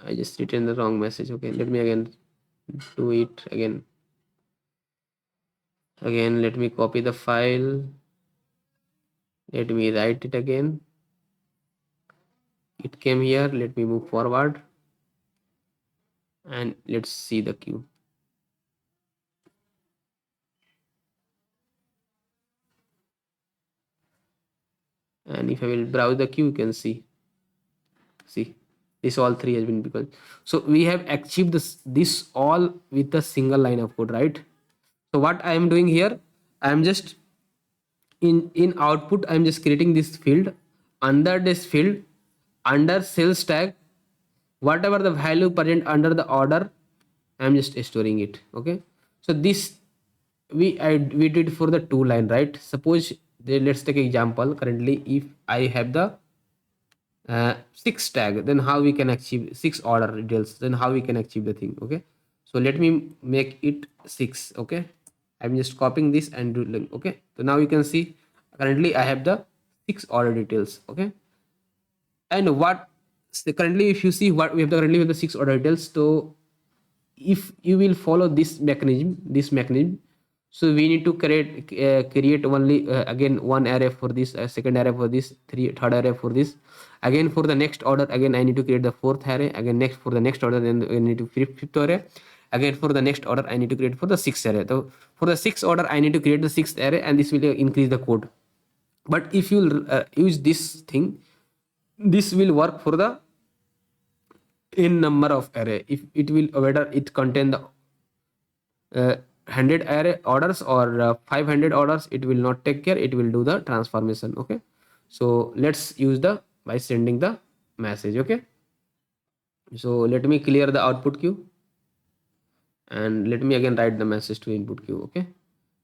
I just written the wrong message. Okay, let me again do it again. Let me copy the file. Let me write it again. It came here. Let me move forward and let's see the queue. And if I will browse the queue, you can see this all three has been, because so we have achieved this all with a single line of code, right? So what I am doing here, I am just in output, I am just creating this field. Under this field, under sales tag, whatever the value present under the order, I am just storing it. Okay, so this we did for the two line, right? Suppose let's take example. Currently if I have the 6 tag, then how we can achieve 6 order details, then how we can achieve the thing. Okay, so let me make it 6. Okay, I'm just copying this and doing. Okay, so now you can see currently I have the 6 order details. Okay, and what, so currently if you see what we have, the currently we have the 6 order details. So if you will follow this mechanism, so we need to create only again one array for this, second array for this, third array for this. Again for the next order, again I need to create the fourth array. Again next for the next order, then I need to fifth array. Again for the next order, I need to create for the sixth array. So for the sixth order, I need to create the sixth array, and this will increase the code. But if you use this thing, this will work for the in number of array. If it will, whether it contain the 100 array orders or 500 orders, it will not take care, it will do the transformation. Okay, so let's use the by sending the message. Okay, so let me clear the output queue and let me again write the message to input queue. Okay,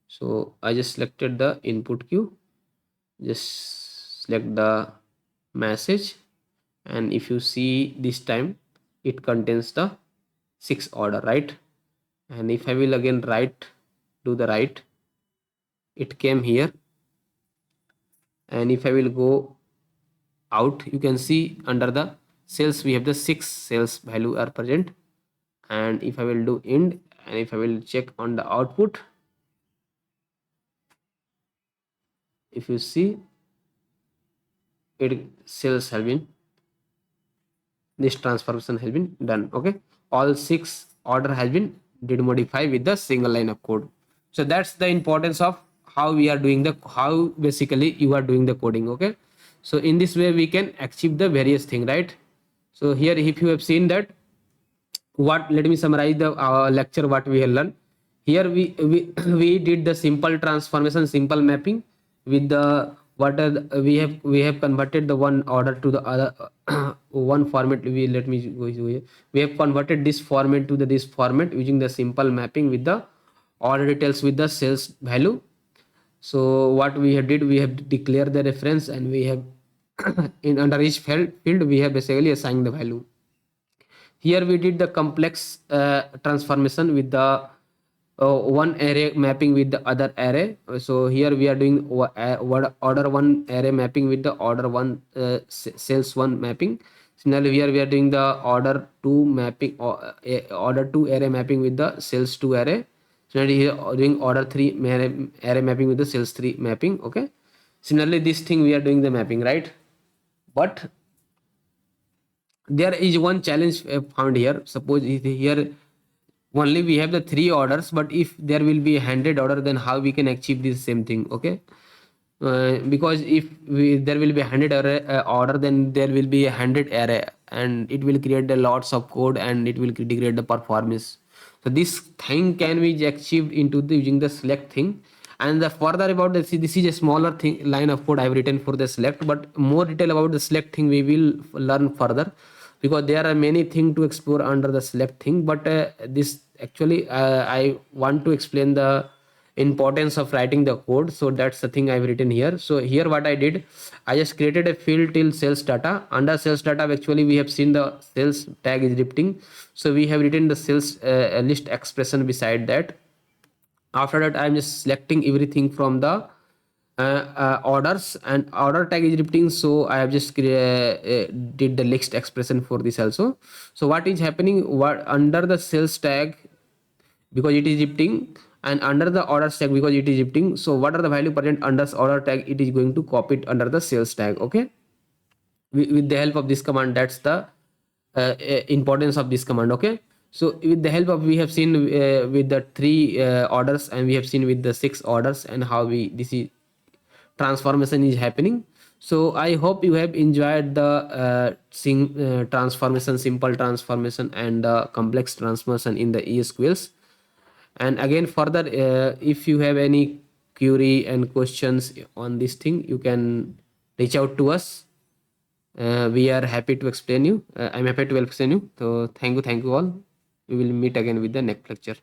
so I just selected the input queue, just select the message, and if you see this time it contains the 6 order, right? and if I will again write, do the write, it came here. And if I will go out, you can see under the cells we have the 6 cells value are present. And if I will do end, and if I will check on the output, if you see, it cells have been, this transformation has been done. Okay, all 6 order has been did modify with the single line of code. So that's the importance of how we are doing the, how basically you are doing the coding. Okay, so in this way we can achieve the various thing, right? So here if you have seen that, what, let me summarize the lecture what we have learned here. We we did the simple transformation, simple mapping with the, what are we have converted the one order to the other one format. We, let me go here. We have converted this format to the this format using the simple mapping with the order details with the sales value. So what we have did, we have declared the reference, and we have in under each field we have basically assigned the value. Here we did the complex transformation with the one array mapping with the other array. So here we are doing order one array mapping with the order one sales one mapping. Similarly, here we are doing the order two mapping, or order two array mapping with the sales two array. Similarly, here doing order three array mapping with the sales three mapping. Okay. Similarly, this thing we are doing the mapping, right? But there is one challenge found here. Suppose here only we have the 3 orders, but if there will be 100 order, then how we can achieve this same thing? Okay, because if there will be 100 order, then there will be 100 array, and it will create a lots of code, and it will degrade the performance. So this thing can be achieved into the using the select thing. And the further about this is a smaller thing line of code I have written for the select, but more detail about the select thing we will learn further, because there are many things to explore under the select thing. But this actually I want to explain the importance of writing the code. So that's the thing I've written here. So here what I did, I just created a field till sales data. Under sales data, actually we have seen the sales tag is repeating, so we have written the sales list expression beside that. After that, I'm just selecting everything from the orders, and order tag is repeating, so I have just did the list expression for this also. So what is happening, what under the sales tag, because it is repeating, and under the order tag, because it is repeating, so what are the value present under order tag, it is going to copy it under the sales tag. Okay, with the help of this command. That's the importance of this command. Okay, so with the help of, we have seen with the 3 orders, and we have seen with the 6 orders, and how we, this is transformation is happening. So I hope you have enjoyed the transformation, simple transformation, and complex transformation in the ESQLs. And again further, if you have any query and questions on this thing, you can reach out to us. We are happy to explain you. I'm happy to explain you. So thank you all. We will meet again with the next lecture.